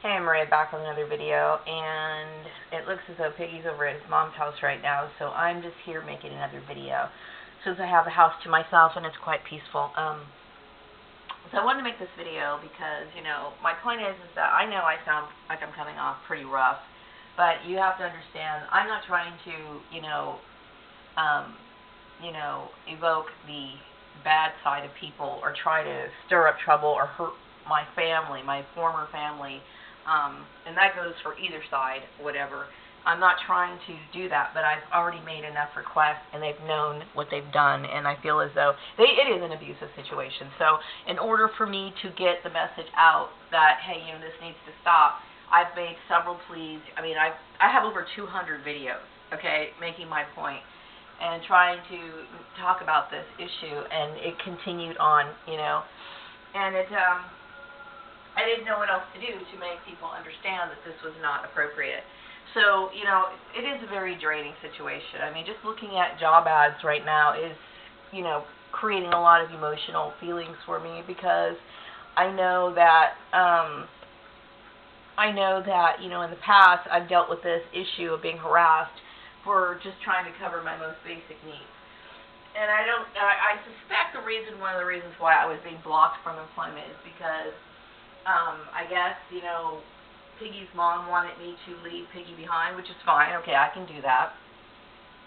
Hey, I'm Maria back with another video, and it looks as though Piggy's over at his mom's house right now, so I'm just here making another video since I have the house to myself and it's quite peaceful. So I wanted to make this video because, my point is that I know I sound like I'm coming off pretty rough, but you have to understand, I'm not trying to, evoke the bad side of people or try to stir up trouble or hurt my family, my former family, and that goes for either side, whatever. I'm not trying to do that, but I've already made enough requests, and they've known what they've done, and I feel as though it is an abusive situation. So in order for me to get the message out that, hey, this needs to stop, I've made several pleas. I mean, I have over 200 videos, okay, making my point and trying to talk about this issue, and it continued on, and I didn't know what else to do to make people understand that this was not appropriate. So, it is a very draining situation. I mean, just looking at job ads right now is, creating a lot of emotional feelings for me because I know that, in the past I've dealt with this issue of being harassed for just trying to cover my most basic needs. And I suspect one of the reasons why I was being blocked from employment is because I guess, Piggy's mom wanted me to leave Piggy behind, which is fine. Okay, I can do that.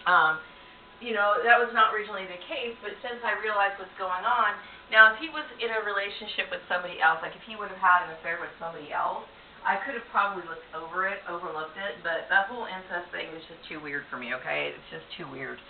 That was not originally the case, but since I realized what's going on, now if he was in a relationship with somebody else, like if he would have had an affair with somebody else, I could have probably overlooked it, but that whole incest thing is just too weird for me, okay? It's just too weird.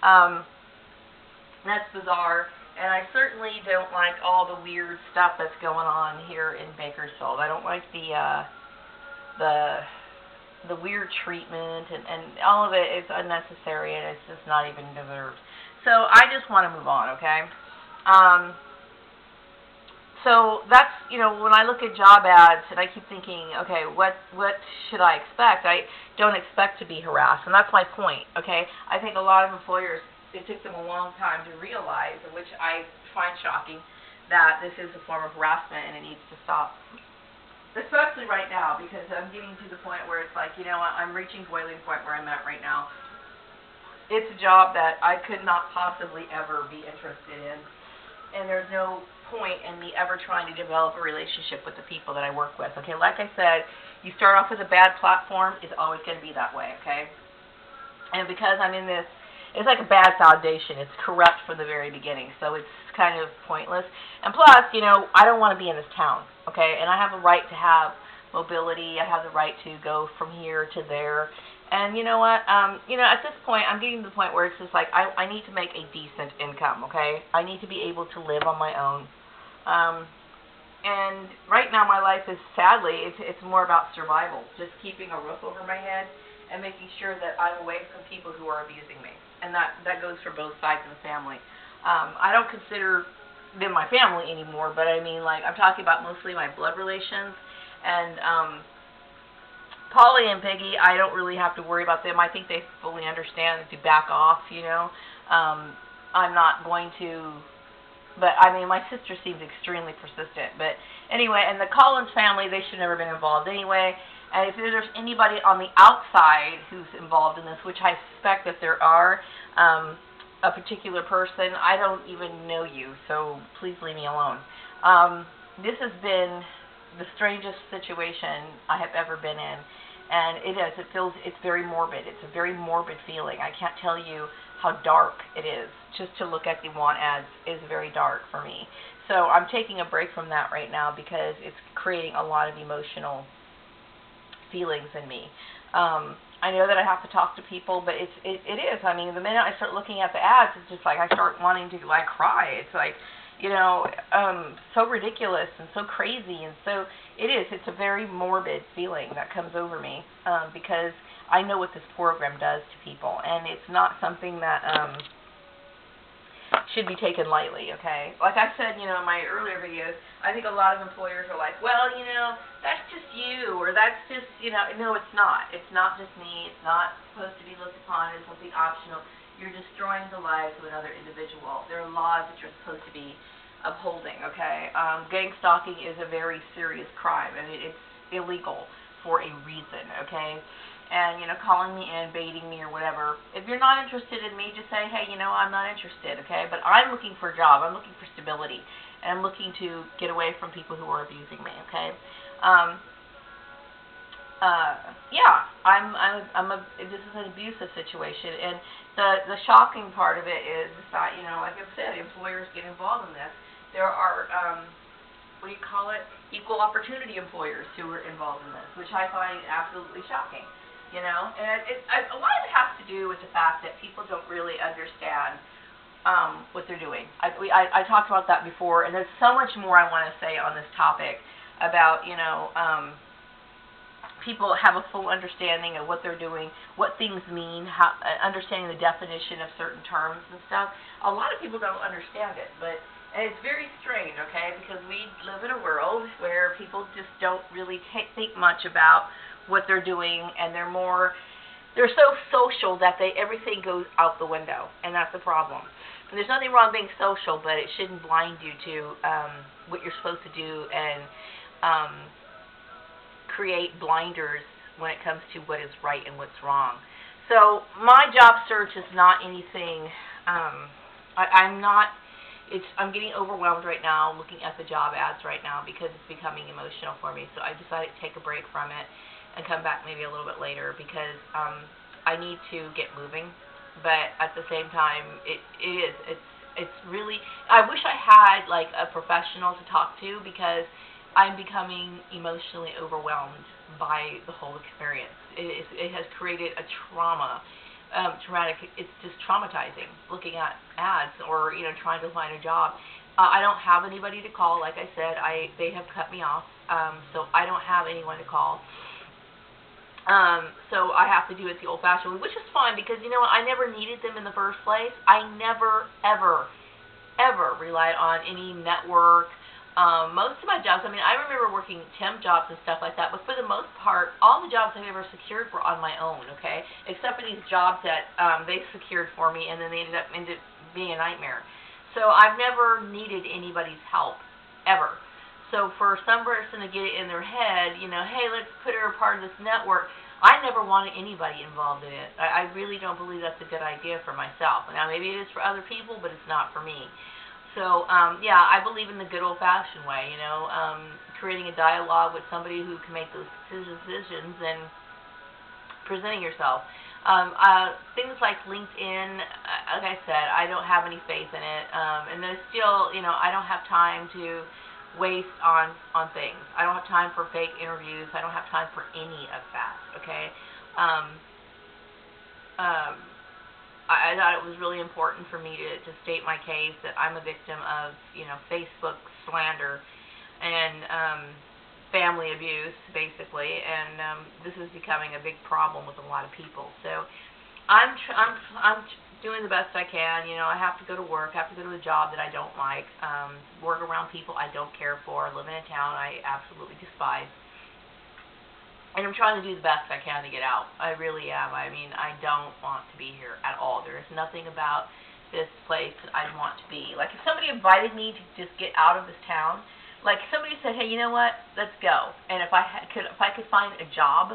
That's bizarre. And I certainly don't like all the weird stuff that's going on here in Bakersfield. I don't like the weird treatment, and all of it is unnecessary, and it's just not even deserved. So I just want to move on, okay? So that's, when I look at job ads, and I keep thinking, okay, what should I expect? I don't expect to be harassed, and that's my point, okay? I think a lot of employers, it took them a long time to realize, which I find shocking, that this is a form of harassment and it needs to stop. Especially right now, because I'm getting to the point where it's like, I'm reaching boiling point where I'm at right now. It's a job that I could not possibly ever be interested in, and there's no point in me ever trying to develop a relationship with the people that I work with. Okay, like I said, you start off with a bad platform, it's always going to be that way, okay? And because I'm in this, it's like a bad foundation. It's corrupt from the very beginning, so it's kind of pointless. And plus, I don't want to be in this town, okay? And I have a right to have mobility. I have the right to go from here to there. And you know what? At this point, I'm getting to the point where it's just like I need to make a decent income, okay? I need to be able to live on my own. And right now, my life is sadly, it's more about survival, just keeping a roof over my head and making sure that I'm away from people who are abusing me. And that goes for both sides of the family. I don't consider them my family anymore, but I mean, like, I'm talking about mostly my blood relations. And Polly and Piggy, I don't really have to worry about them. I think they fully understand to back off, I'm not going to, but I mean, my sister seems extremely persistent. But anyway, and the Collins family, they should never have been involved anyway. And if there's anybody on the outside who's involved in this, which I suspect that there are, a particular person, I don't even know you, so please leave me alone. This has been the strangest situation I have ever been in, and it's very morbid. It's a very morbid feeling. I can't tell you how dark it is. Just to look at the want ads is very dark for me. So I'm taking a break from that right now because it's creating a lot of emotional feelings in me. I know that I have to talk to people, but it is. I mean, the minute I start looking at the ads, it's just like I start wanting to cry. It's like, so ridiculous and so crazy, and so it is. It's a very morbid feeling that comes over me because I know what this program does to people, and it's not something that should be taken lightly, okay? Like I said, in my earlier videos, I think a lot of employers are like, well, that's just you, or that's just, no, it's not. It's not just me. It's not supposed to be looked upon as something optional. You're destroying the lives of another individual. There are laws that you're supposed to be upholding, okay? Gang stalking is a very serious crime. I mean, illegal for a reason, okay? And, calling me in, baiting me or whatever. If you're not interested in me, just say, hey, I'm not interested, okay? But I'm looking for a job. I'm looking for stability. And I'm looking to get away from people who are abusing me, okay? This is an abusive situation. And the shocking part of it is that, like I said, employers get involved in this. There are, equal opportunity employers who are involved in this, which I find absolutely shocking. And a lot of it has to do with the fact that people don't really understand what they're doing. I talked about that before, and there's so much more I want to say on this topic about, people have a full understanding of what they're doing, what things mean, understanding the definition of certain terms and stuff. A lot of people don't understand it, and it's very strange, okay, because we live in a world where people just don't really think much about what they're doing, and they're so social that everything goes out the window, and that's the problem. And there's nothing wrong being social, but it shouldn't blind you to what you're supposed to do and create blinders when it comes to what is right and what's wrong. So my job search is not anything. I'm getting overwhelmed right now looking at the job ads right now because it's becoming emotional for me. So I decided to take a break from it and come back maybe a little bit later because I need to get moving. But at the same time, it's really, I wish I had like a professional to talk to because I'm becoming emotionally overwhelmed by the whole experience. It has created a it's just traumatizing looking at ads or, trying to find a job. I don't have anybody to call. Like I said, they have cut me off, so I don't have anyone to call. So I have to do it the old-fashioned way, which is fine because, I never needed them in the first place. I never, ever, ever relied on any network. Most of my jobs, I remember working temp jobs and stuff like that, but for the most part, all the jobs I've ever secured were on my own, okay? Except for these jobs that they secured for me, and then they ended up being a nightmare. So I've never needed anybody's help, ever. So for some person to get it in their head, hey, let's put her a part of this network, I never wanted anybody involved in it. I really don't believe that's a good idea for myself. Now, maybe it is for other people, but it's not for me. So, I believe in the good old-fashioned way, creating a dialogue with somebody who can make those decisions and presenting yourself. Things like LinkedIn, like I said, I don't have any faith in it. And there's still, I don't have time to waste on things. I don't have time for fake interviews. I don't have time for any of that, okay? I thought it was really important for me to state my case that I'm a victim of, Facebook slander and family abuse, basically, and this is becoming a big problem with a lot of people. So I'm doing the best I can. I have to go to work, I have to go to a job that I don't like, work around people I don't care for, live in a town I absolutely despise. And I'm trying to do the best I can to get out. I really am. I don't want to be here at all. There is nothing about this place that I want to be. Like, if somebody invited me to just get out of this town, like somebody said, hey, you know what, let's go. And if I could find a job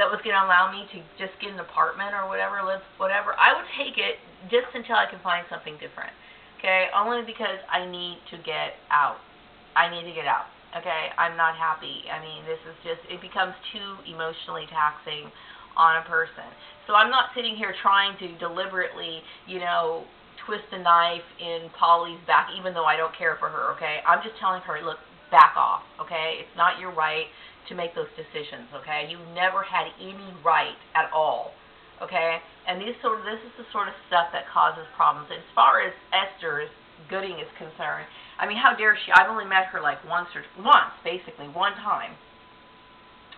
that was going to allow me to just get an apartment or whatever, I would take it just until I can find something different, okay? Only because I need to get out. I need to get out, okay? I'm not happy. This is just, it becomes too emotionally taxing on a person. So I'm not sitting here trying to deliberately, twist a knife in Polly's back, even though I don't care for her, okay? I'm just telling her, look, back off, okay? It's not your right to make those decisions, okay? You never had any right at all, okay? And this is the sort of stuff that causes problems. As far as Esther Gooding is concerned, how dare she? I've only met her like once, basically, one time.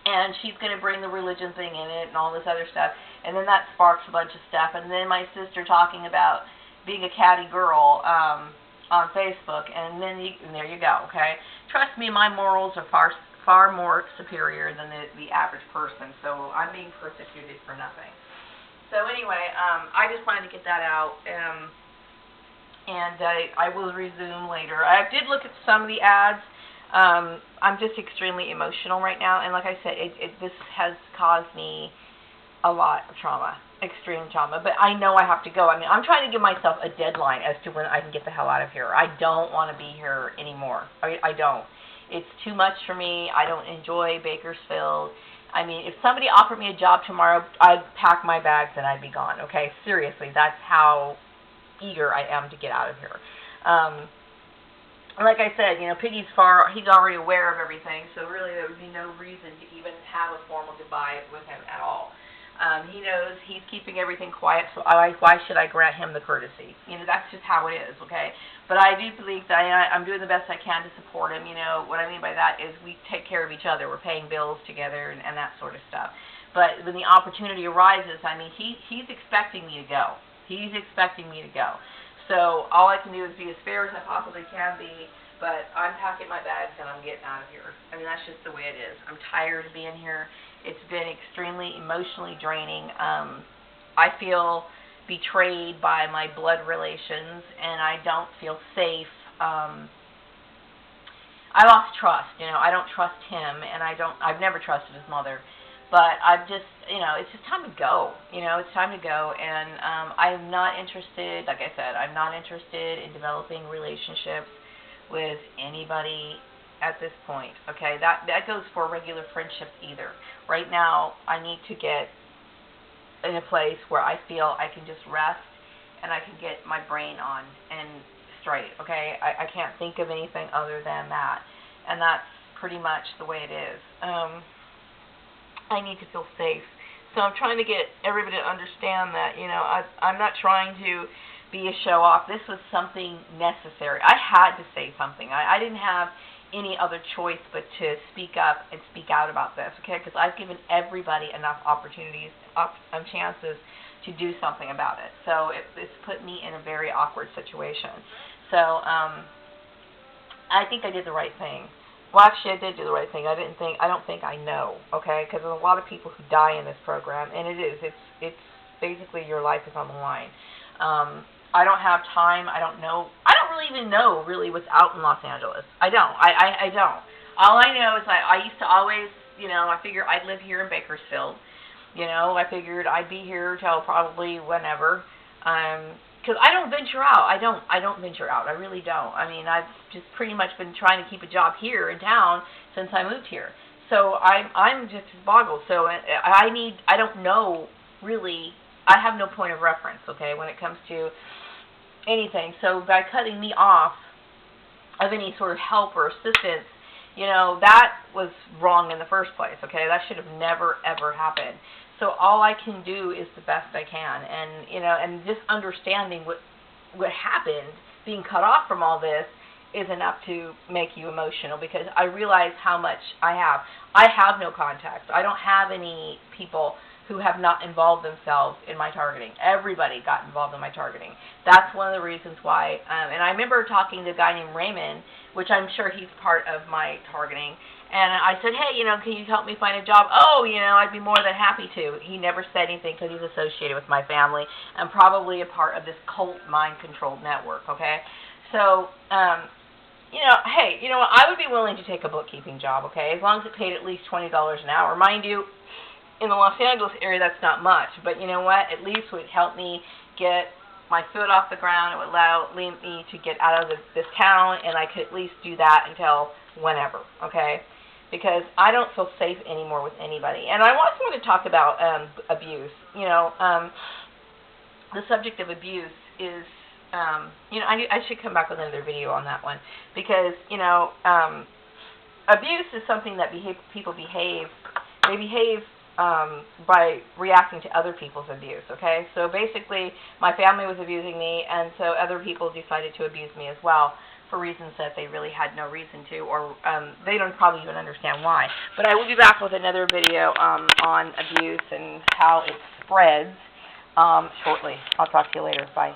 And she's going to bring the religion thing in it and all this other stuff. And then that sparks a bunch of stuff. And then my sister talking about being a catty girl on Facebook. And then there you go, okay? Trust me, my morals are far more superior than the average person. So I'm being persecuted for nothing. So anyway, I just wanted to get that out. And I will resume later. I did look at some of the ads. I'm just extremely emotional right now, and like I said, this has caused me a lot of trauma, extreme trauma, but I know I have to go. I mean, I'm trying to give myself a deadline as to when I can get the hell out of here. I don't want to be here anymore. I don't. It's too much for me. I don't enjoy Bakersfield. I mean, if somebody offered me a job tomorrow, I'd pack my bags and I'd be gone, okay? Seriously, that's how eager I am to get out of here. Like I said, you know, Piggy's he's already aware of everything, so really there would be no reason to even have a formal goodbye with him at all. He knows he's keeping everything quiet, so why should I grant him the courtesy? You know, that's just how it is, okay? But I do believe that I'm doing the best I can to support him. You know, what I mean by that is we take care of each other. We're paying bills together and that sort of stuff. But when the opportunity arises, I mean, he's expecting me to go. He's expecting me to go. So all I can do is be as fair as I possibly can be, but I'm packing my bags and I'm getting out of here. I mean, that's just the way it is. I'm tired of being here. It's been extremely emotionally draining. I feel betrayed by my blood relations, and I don't feel safe. I lost trust. You know, I don't trust him, and I've never trusted his mother. But I've just, you know, it's just time to go. You know, it's time to go, and I'm not interested, like I said, I'm not interested in developing relationships with anybody at this point, okay? That goes for regular friendships either. Right now, I need to get in a place where I feel I can just rest and I can get my brain on and straight, okay? I can't think of anything other than that, and that's pretty much the way it is. I need to feel safe. So I'm trying to get everybody to understand that, you know, I'm not trying to be a show-off. This was something necessary. I had to say something. I didn't have any other choice but to speak up and speak out about this, okay? Because I've given everybody enough opportunities, chances to do something about it. So it's put me in a very awkward situation. So I think I did the right thing. Well, actually, I did do the right thing. I don't think I know, okay? Because there's a lot of people who die in this program, and it's basically your life is on the line. I don't have time. I don't really even know really what's out in Los Angeles. I don't. I don't. All I know is I used to always, you know, I figured I'd live here in Bakersfield. You know, I figured I'd be here till probably whenever. Because I don't venture out. I don't venture out. I really don't. I mean, I've just pretty much been trying to keep a job here in town since I moved here. So I'm just boggled. So I don't know really. I have no point of reference, okay, when it comes to anything. So by cutting me off of any sort of help or assistance, you know, that was wrong in the first place, okay? That should have never, ever happened. So all I can do is the best I can. And, you know, and just understanding what happened, being cut off from all this, is enough to make you emotional, because I realize how much I have. I have no contacts. I don't have any people who have not involved themselves in my targeting. Everybody got involved in my targeting. That's one of the reasons why. And I remember talking to a guy named Raymond, which I'm sure he's part of my targeting, and I said, hey, you know, can you help me find a job? Oh, you know, I'd be more than happy to. He never said anything because he's associated with my family and probably a part of this cult mind-controlled network, okay? So, you know, hey, you know what, I would be willing to take a bookkeeping job, okay, as long as it paid at least $20 an hour. Mind you, in the Los Angeles area, that's not much, but you know what, at least it would help me get my foot off the ground. It would allow me to get out of this town, and I could at least do that until whenever, okay? Because I don't feel safe anymore with anybody. And I also want to talk about abuse. You know, the subject of abuse is, you know, I should come back with another video on that one, because, you know, abuse is something that people behave. They behave by reacting to other people's abuse, okay? So basically, my family was abusing me, and so other people decided to abuse me as well for reasons that they really had no reason to, or they don't probably even understand why. But I will be back with another video on abuse and how it spreads shortly. I'll talk to you later. Bye.